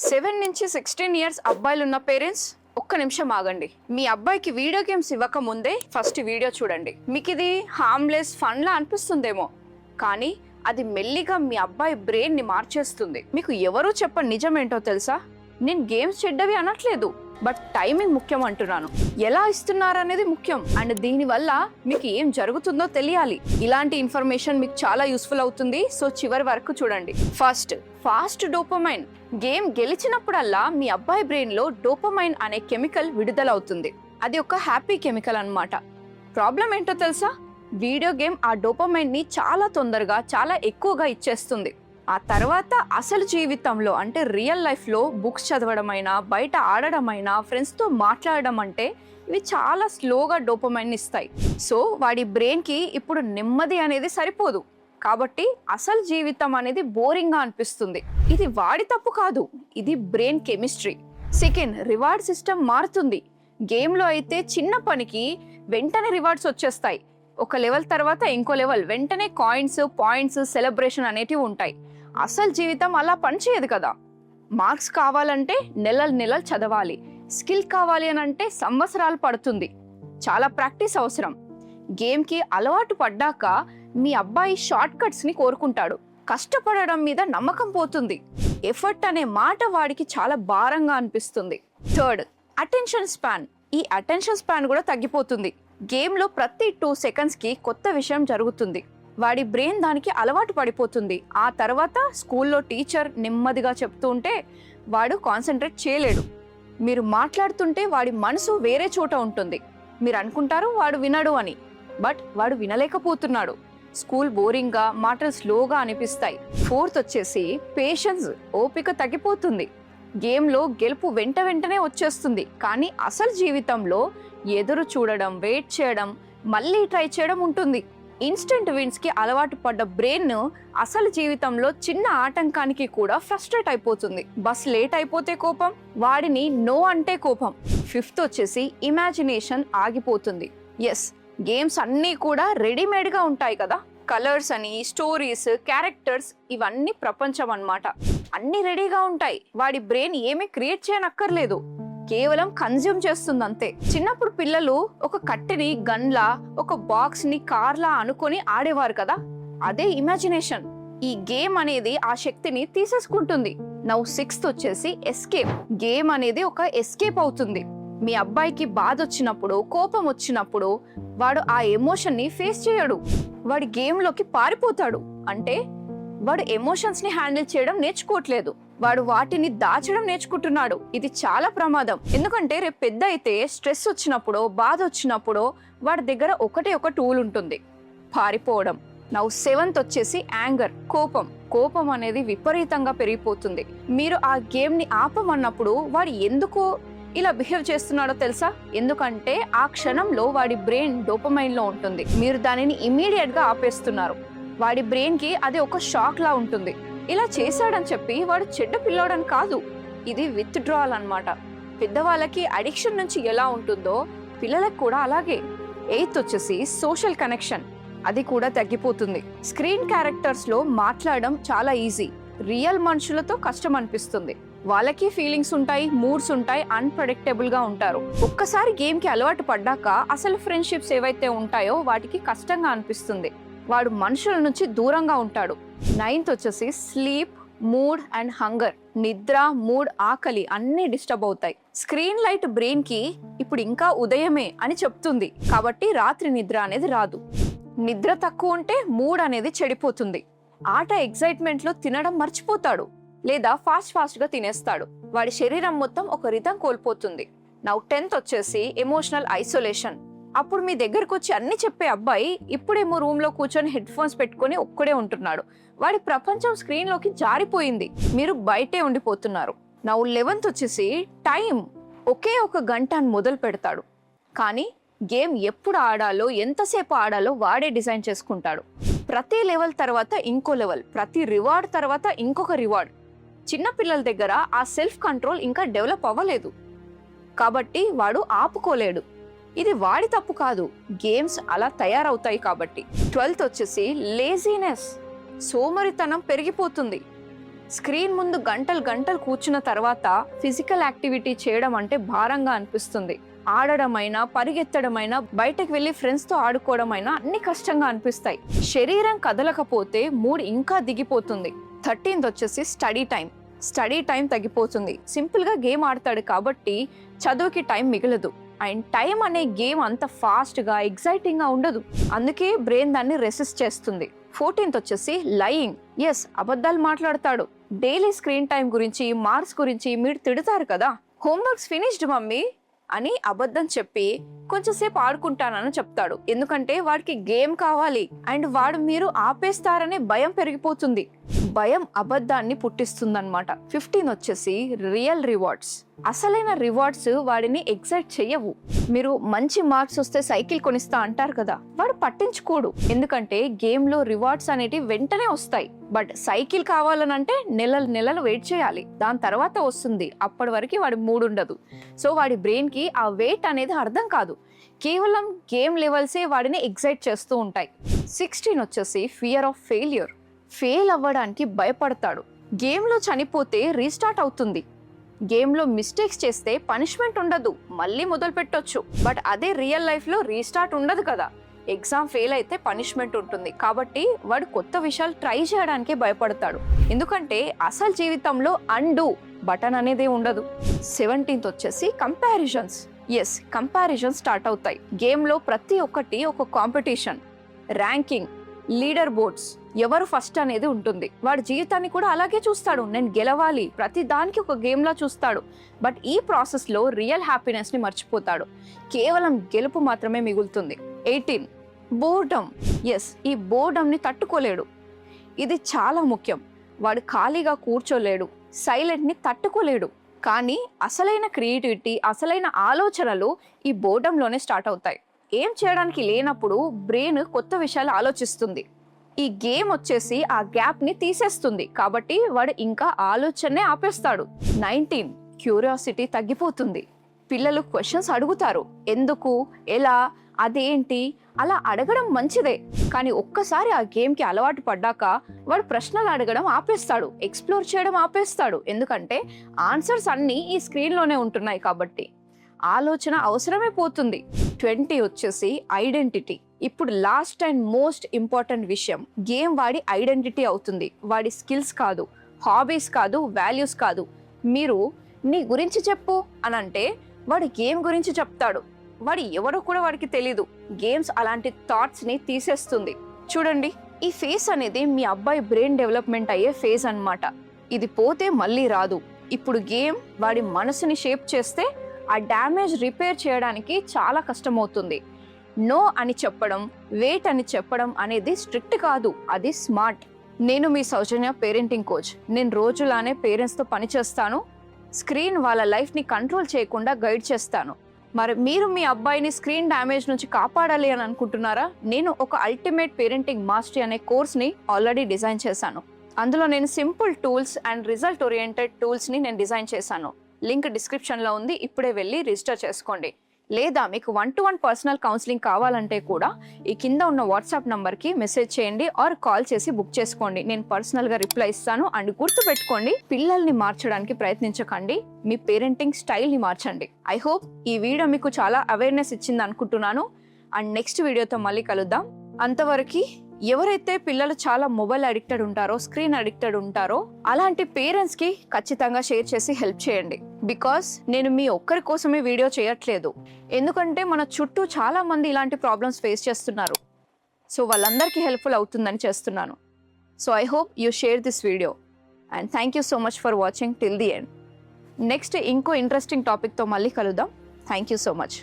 7 నుంచి 16 years అబ్బాయిలున్న parents ఒక్క నిమిషం ఆగండి. మీ అబ్బాయికి వీడియో గేమ్స్ ఇవ్వక ముందే ఫస్ట్ వీడియో చూడండి. మీకు ఇది హార్మ్లెస్ ఫన్లా అనిపిస్తుందేమో, కానీ అది మెల్లిగా మీ అబ్బాయి బ్రెయిన్ ని మార్చేస్తుంది. మీకు ఎవరూ చెప్పని నిజం ఏంటో తెలుసా? నేను గేమ్స్ చెడ్డవి అనట్లేదు, బట్ టైమింగ్ ముఖ్యం అంటున్నాను. ఎలా ఇస్తున్నారు అనేది ముఖ్యం, అండ్ దీనివల్ల మీకు ఏం జరుగుతుందో తెలియాలి. ఇలాంటి ఇన్ఫర్మేషన్ మీకు చాలా యూస్ఫుల్ అవుతుంది, సో చివరి వరకు చూడండి. Fast dopamine. గేమ్ గెలిచినప్పుడల్లా మీ అబ్బాయి బ్రెయిన్ లో డోపమైన్ అనే కెమికల్ విడుదలవుతుంది. అది ఒక హ్యాపీ కెమికల్ అన్నమాట. ప్రాబ్లం ఏంటో తెలుసా? వీడియో గేమ్ ఆ డోపమైన్ ని చాలా తొందరగా చాలా ఎక్కువగా ఇచ్చేస్తుంది. ఆ తర్వాత అసలు జీవితంలో అంటే రియల్ లైఫ్లో బుక్స్ చదవడమైనా, బయట ఆడడమైనా, ఫ్రెండ్స్తో మాట్లాడడం అంటే ఇవి చాలా స్లోగా డోపమైన్ ఇస్తాయి. సో వాడి బ్రెయిన్కి ఇప్పుడు నెమ్మది అనేది సరిపోదు, కాబట్టి అసలు జీవితం అనేది బోరింగ్గా అనిపిస్తుంది. ఇది వాడి తప్పు కాదు, ఇది brain chemistry. Second, reward system మారుతుంది. గేమ్లో అయితే చిన్న పనికి వెంటనే రివార్డ్స్ వచ్చేస్తాయి. ఒక లెవెల్ తర్వాత ఇంకో లెవెల్, వెంటనే కాయిన్స్, పాయింట్స్, సెలబ్రేషన్ అనేటివి ఉంటాయి. అసలు జీవితం అలా పనిచేయదు కదా. మార్క్స్ కావాలంటే నెలలు చదవాలి, స్కిల్ కావాలి అని అంటే సంవత్సరాలు పడుతుంది. చాలా ప్రాక్టీస్ అవసరం. గేమ్కి అలవాటు పడ్డాక మీ అబ్బాయి షార్ట్ కట్స్ని కోరుకుంటాడు. కష్టపడడం మీద నమ్మకం పోతుంది. ఎఫర్ట్ అనే మాట వాడికి చాలా భారంగా అనిపిస్తుంది. Third, attention span. ఈ అటెన్షన్ స్పాన్ కూడా తగ్గిపోతుంది. గేమ్లో ప్రతి 2 సెకండ్స్కి కొత్త విషయం జరుగుతుంది. వాడి బ్రెయిన్ దానికి అలవాటు పడిపోతుంది. ఆ తర్వాత స్కూల్లో టీచర్ నెమ్మదిగా చెప్తూ ఉంటే వాడు కాన్సన్ట్రేట్ చేయలేడు. మీరు మాట్లాడుతుంటే వాడి మనసు వేరే చోట ఉంటుంది. మీరు అనుకుంటారు వాడు వినడు అని, బట్ వాడు వినలేకపోతున్నాడు. స్కూల్ బోరింగ్గా, మాటలు స్లోగా అనిపిస్తాయి. ఫోర్త్ వచ్చేసి పేషెన్స్. ఓపిక తగ్గిపోతుంది. గేమ్లో గెలుపు వెంటనే వచ్చేస్తుంది, కానీ అసలు జీవితంలో ఎదురు చూడడం, వెయిట్ చేయడం, మళ్ళీ ట్రై చేయడం ఉంటుంది. ఇన్స్టెంట్ విన్స్కి అలవాటు పడ్డ బ్రెయిన్ అసలు జీవితంలో చిన్న ఆటంకానికి కూడా ఫ్రస్ట్రేట్ అయిపోతుంది. బస్ లేట్ అయిపోతే కోపం, వాడిని నో అంటే కోపం. ఫిఫ్త్ వచ్చేసి ఇమాజినేషన్ ఆగిపోతుంది. ఎస్, గేమ్స్ అన్నీ కూడా రెడీమేడ్గా ఉంటాయి కదా. కలర్స్ అని, స్టోరీస్, క్యారెక్టర్స్, ఇవన్నీ ప్రపంచం అన్నమాట. అన్నీ రెడీగా ఉంటాయి. వాడి బ్రెయిన్ ఏమీ క్రియేట్ చేయనక్కర్లేదు, కేవలం కన్జ్యూమ్ చేస్తుంది అంతే. చిన్నప్పుడు పిల్లలు ఒక కట్టెని గన్లా, ఒక బాక్స్ ని కార్లా అనుకొని ఆడేవారు కదా, అదే ఇమాజినేషన్. ఈ గేమ్ అనేది ఆ శక్తిని తీసేసుకుంటుంది. నౌ సిక్స్త్ వచ్చేసి ఎస్కేప్. గేమ్ అనేది ఒక ఎస్కేప్ అవుతుంది. మీ అబ్బాయికి బాధ వచ్చినప్పుడు, కోపం వచ్చినప్పుడు వాడు ఆ ఎమోషన్ ని ఫేస్ చేయడు, వాడి గేమ్ లోకి పారిపోతాడు. అంటే వాడు ఎమోషన్స్ ని హ్యాండిల్ చేయడం నేర్చుకోవట్లేదు, వాడు వాటిని దాచడం నేర్చుకుంటున్నాడు. ఇది చాలా ప్రమాదం. ఎందుకంటే రేపు పెద్ద అయితే స్ట్రెస్ వచ్చినప్పుడు, బాధ వచ్చినప్పుడు వాడి దగ్గర ఒక టూల్ ఉంటుంది, పారిపోవడం. నౌ సెవెంత్ వచ్చేసి యాంగర్. కోపం అనేది విపరీతంగా పెరిగిపోతుంది. మీరు ఆ గేమ్ ని ఆపమన్నప్పుడు వాడు ఎందుకు ఇలా బిహేవ్ చేస్తున్నాడో తెలుసా? ఎందుకంటే ఆ క్షణంలో వాడి బ్రెయిన్ డోపమైన్ లో ఉంటుంది. మీరు దానిని ఇమ్మీడియట్ గా ఆపేస్తున్నారు. వాడి బ్రెయిన్ కి అది ఒక షాక్ లా ఉంటుంది. ఇలా చేశాడని చెప్పి వాడు చెడ్డ పిల్లోడని కాదు, ఇది విత్డ్రాల్ అన్నమాట. పెద్దవాళ్ళకి అడిక్షన్ నుంచి ఎలా ఉంటుందో పిల్లలకు కూడా అలాగే. ఎయిత్ వచ్చేసి సోషల్ కనెక్షన్. అది కూడా తగ్గిపోతుంది. స్క్రీన్ క్యారెక్టర్స్ లో మాట్లాడడం చాలా ఈజీ, రియల్ మనుషులతో కష్టం అనిపిస్తుంది. వాళ్ళకి ఫీలింగ్స్ ఉంటాయి, మూడ్స్ ఉంటాయి, అన్ప్రెడిక్టబుల్ గా ఉంటారు. ఒక్కసారి గేమ్ కి అలవాటు పడ్డాక అసలు ఫ్రెండ్షిప్స్ ఏవైతే ఉంటాయో వాటికి కష్టంగా అనిపిస్తుంది. వాడు మనుషుల నుంచి దూరంగా ఉంటాడు. నైన్త్ వచ్చేసి స్లీప్, మూడ్ అండ్ హంగర్. నిద్ర, మూడ్, ఆకలి అన్నీ డిస్టర్బ్ అవుతాయి. స్క్రీన్ లైట్ బ్రెయిన్ కి ఇప్పుడు ఇంకా ఉదయమే అని చెప్తుంది, కాబట్టి రాత్రి నిద్ర అనేది రాదు. నిద్ర తక్కువ ఉంటే మూడ్ అనేది చెడిపోతుంది. ఆట ఎక్సైట్మెంట్ లో తినడం మర్చిపోతాడు, లేదా ఫాస్ట్ గా తినేస్తాడు. వాడి శరీరం మొత్తం ఒక రిథం కోల్పోతుంది. నౌ 10th వచ్చేసి ఎమోషనల్ ఐసోలేషన్. అప్పుడు మీ దగ్గరకు వచ్చి అన్ని చెప్పే అబ్బాయి ఇప్పుడేమో రూమ్ లో కూర్చొని హెడ్ ఫోన్స్ పెట్టుకొని ఒక్కడే ఉంటున్నాడు. వాడి ప్రపంచం స్క్రీన్ లోకి జారిపోయింది, మీరు బయటే ఉండిపోతున్నారు. నౌ 11th వచ్చేసి టైం. ఒకే ఒక గంట అని మొదలు పెడతాడు, కానీ గేమ్ ఎప్పుడు ఆడాలో, ఎంతసేపు ఆడాలో వాడే డిజైన్ చేసుకుంటాడు. ప్రతి లెవెల్ తర్వాత ఇంకో లెవెల్, ప్రతి రివార్డ్ తర్వాత ఇంకొక రివార్డ్. చిన్న పిల్లల దగ్గర ఆ సెల్ఫ్ కంట్రోల్ ఇంకా డెవలప్ అవ్వలేదు, కాబట్టి వాడు ఆపుకోలేడు. ఇది వాడి తప్పు కాదు, గేమ్స్ అలా తయారవుతాయి కాబట్టి. 12th వచ్చేసి లేజీనెస్. సోమరితనం పెరిగిపోతుంది. స్క్రీన్ ముందు గంటలు గంటలు కూర్చున్న తర్వాత ఫిజికల్ యాక్టివిటీ చేయడం అంటే భారంగా అనిపిస్తుంది. ఆడడమైనా, పరిగెత్తడమైనా, బయటకు వెళ్ళి ఫ్రెండ్స్తో ఆడుకోవడమైనా అన్ని కష్టంగా అనిపిస్తాయి. శరీరం కదలకపోతే మూడ్ ఇంకా దిగిపోతుంది. 13th వచ్చేసి స్టడీ టైం తగ్గిపోతుంది. సింపుల్గా గేమ్ ఆడతాడు కాబట్టి చదువుకి టైం మిగలదు. అండ్ టైం అనే గేమ్ అంత ఫాస్ట్గా, ఎగ్జైటింగ్గా ఉండదు. అందుకే బ్రెయిన్ దాన్ని రెసిస్ట్ చేస్తుంది. 14th వచ్చేసి లయింగ్. అబద్ధాలు మాట్లాడతాడు. డైలీ స్క్రీన్ టైం గురించి, మార్క్స్ గురించి మీరు తిడతారు కదా, హోంవర్క్స్ ఫినిష్డ్ మమ్మీ అని అబద్ధం చెప్పి కొంచెంసేపు ఆడుకుంటానని చెప్తాడు. ఎందుకంటే వాడికి గేమ్ కావాలి అండ్ వాడు మీరు ఆపేస్తారనే భయం పెరిగిపోతుంది. భయం అబద్ధాన్ని పుట్టిస్తుందన్నమాట. 15 వచ్చేసి రియల్ రివార్డ్స్. అసలైన రివార్డ్స్ వాడిని ఎక్సైట్ చెయ్యవు. మీరు మంచి మార్క్స్ వస్తే సైకిల్ కొనిస్తా అంటారు కదా, వాడు పట్టించుకోడు. ఎందుకంటే గేమ్ లో రివార్డ్స్ అనేవి వెంటనే వస్తాయి. బట్ సైకిల్ కావాలనంటే నెలలు వెయిట్ చేయాలి. దాని తర్వాత వస్తుంది. అప్పటి వరకు వాడి మూడ్ ఉండదు. సో వాడి బ్రెయిన్ కి ఆ వెయిట్ అనేది అర్థం కాదు. కేవలం గేమ్ లెవెల్సే వాడిని ఎక్సైట్ చేస్తూ ఉంటాయి. 16 వచ్చేసి ఫియర్ ఆఫ్ ఫెయిల్ అవ్వడానికి భయపడతాడు. గేమ్లో చనిపోతే రీస్టార్ట్ అవుతుంది. గేమ్లో మిస్టేక్స్ చేస్తే పనిష్మెంట్ ఉండదు, మళ్ళీ మొదలు పెట్టొచ్చు. బట్ అదే రియల్ లైఫ్లో రీస్టార్ట్ ఉండదు కదా. ఎగ్జామ్ ఫెయిల్ అయితే పనిష్మెంట్ ఉంటుంది. కాబట్టి వాడు కొత్త విషయాలు ట్రై చేయడానికి భయపడతాడు. ఎందుకంటే అసలు జీవితంలో అండు బటన్ అనేది ఉండదు. 17th వచ్చేసి కంపారిజన్స్ స్టార్ట్ అవుతాయి. గేమ్లో ప్రతి ఒక్కటి ఒక కాంపిటీషన్, ర్యాంకింగ్, లీడర్ బోర్డ్స్, ఎవరు ఫస్ట్ అనేది ఉంటుంది. వాడి జీవితాన్ని కూడా అలాగే చూస్తాడు. నేను గెలవాలి, ప్రతి దానికి ఒక గేమ్లా చూస్తాడు. బట్ ఈ ప్రాసెస్లో రియల్ హ్యాపీనెస్ని మర్చిపోతాడు. కేవలం గెలుపు మాత్రమే మిగులుతుంది. 18 బోర్డమ్. ఈ బోర్డమ్ని తట్టుకోలేడు. ఇది చాలా ముఖ్యం. వాడు ఖాళీగా కూర్చోలేడు, సైలెంట్ని తట్టుకోలేడు. కానీ అసలైన క్రియేటివిటీ, అసలైన ఆలోచనలు ఈ బోర్డంలోనే స్టార్ట్ అవుతాయి. ఏం చేయడానికి లేనప్పుడు బ్రెయిన్ కొత్త విషయాలు ఆలోచిస్తుంది. ఈ గేమ్ వచ్చేసి ఆ గ్యాప్ని తీసేస్తుంది. కాబట్టి వాడు ఇంకా ఆలోచనే ఆపేస్తాడు. 19 క్యూరియాసిటీ తగ్గిపోతుంది. పిల్లలు క్వశ్చన్స్ అడుగుతారు. ఎందుకు, ఎలా, అదేంటి, అలా అడగడం మంచిదే. కానీ ఒక్కసారి ఆ గేమ్కి అలవాటు పడ్డాక వాడు ప్రశ్నలు అడగడం ఆపేస్తాడు, ఎక్స్ప్లోర్ చేయడం ఆపేస్తాడు. ఎందుకంటే ఆన్సర్స్ అన్నీ ఈ స్క్రీన్లోనే ఉంటున్నాయి కాబట్టి ఆలోచన అవసరమే పోతుంది. 20 వచ్చేసి ఐడెంటిటీ. ఇప్పుడు లాస్ట్ అండ్ మోస్ట్ ఇంపార్టెంట్ విషయం, గేమ్ వాడి ఐడెంటిటీ అవుతుంది. వాడి స్కిల్స్ కాదు, హాబీస్ కాదు, వాల్యూస్ కాదు. మీరు నీ గురించి చెప్పు అని అంటే వాడు గేమ్ గురించి చెప్తాడు. వాడు ఎవరో కూడా వాడికి తెలీదు. గేమ్స్ అలాంటి థాట్స్ని తీసేస్తుంది. చూడండి, ఈ ఫేజ్ అనేది మీ అబ్బాయి బ్రెయిన్ డెవలప్మెంట్ అయ్యే ఫేజ్ అన్నమాట. ఇది పోతే మళ్ళీ రాదు. ఇప్పుడు గేమ్ వాడి మనసుని షేప్ చేస్తే ఆ డ్యామేజ్ రిపేర్ చేయడానికి చాలా కష్టమవుతుంది. నో అని చెప్పడం, వెయిట్ అని చెప్పడం అనేది స్ట్రిక్ట్ కాదు, అది స్మార్ట్. నేను మీ సౌజన్య పేరెంటింగ్ కోచ్. నేను రోజులానే పేరెంట్స్తో పనిచేస్తాను. స్క్రీన్ వాళ్ళ లైఫ్ని కంట్రోల్ చేయకుండా గైడ్ చేస్తాను. మరి మీరు మీ అబ్బాయిని స్క్రీన్ డ్యామేజ్ నుంచి కాపాడాలి అని అనుకుంటున్నారా? నేను ఒక అల్టిమేట్ పేరెంటింగ్ మాస్టరీ అనే కోర్స్ని ఆల్రెడీ డిజైన్ చేశాను. అందులో నేను simple tools and result oriented టూల్స్ని నేను డిజైన్ చేశాను. లింక్ డిస్క్రిప్షన్లో ఉంది. ఇప్పుడే వెళ్ళి రిజిస్టర్ చేసుకోండి. లేదా మీకు 1-to-1 పర్సనల్ కౌన్సిలింగ్ కావాలంటే కూడా ఈ కింద ఉన్న వాట్సాప్ నంబర్కి మెసేజ్ చేయండి ఆర్ కాల్ చేసి బుక్ చేసుకోండి. నేను పర్సనల్గా రిప్లై ఇస్తాను. అండ్ గుర్తుపెట్టుకోండి, పిల్లల్ని మార్చడానికి ప్రయత్నించకండి, మీ పేరెంటింగ్ స్టైల్ని మార్చండి. ఐ హోప్ ఈ వీడియో మీకు చాలా అవేర్నెస్ ఇచ్చింది అనుకుంటున్నాను. అండ్ నెక్స్ట్ వీడియోతో మళ్ళీ కలుద్దాం. అంతవరకు ఎవరైతే పిల్లలు చాలా మొబైల్ అడిక్టెడ్ ఉంటారో, స్క్రీన్ అడిక్టెడ్ ఉంటారో, అలాంటి పేరెంట్స్కి ఖచ్చితంగా షేర్ చేసి హెల్ప్ చేయండి. బికాస్ నేను మీ ఒక్కరి కోసమే వీడియో చేయట్లేదు. ఎందుకంటే మన చుట్టూ చాలా మంది ఇలాంటి ప్రాబ్లమ్స్ ఫేస్ చేస్తున్నారు. సో వాళ్ళందరికీ హెల్ప్ఫుల్ అవుతుందని చేస్తున్నాను. So I hope you share this video and thank you so much for watching till the end. Next ఇంకో ఇంట్రెస్టింగ్ టాపిక్తో మళ్ళీ కలుద్దాం. Thank you so much.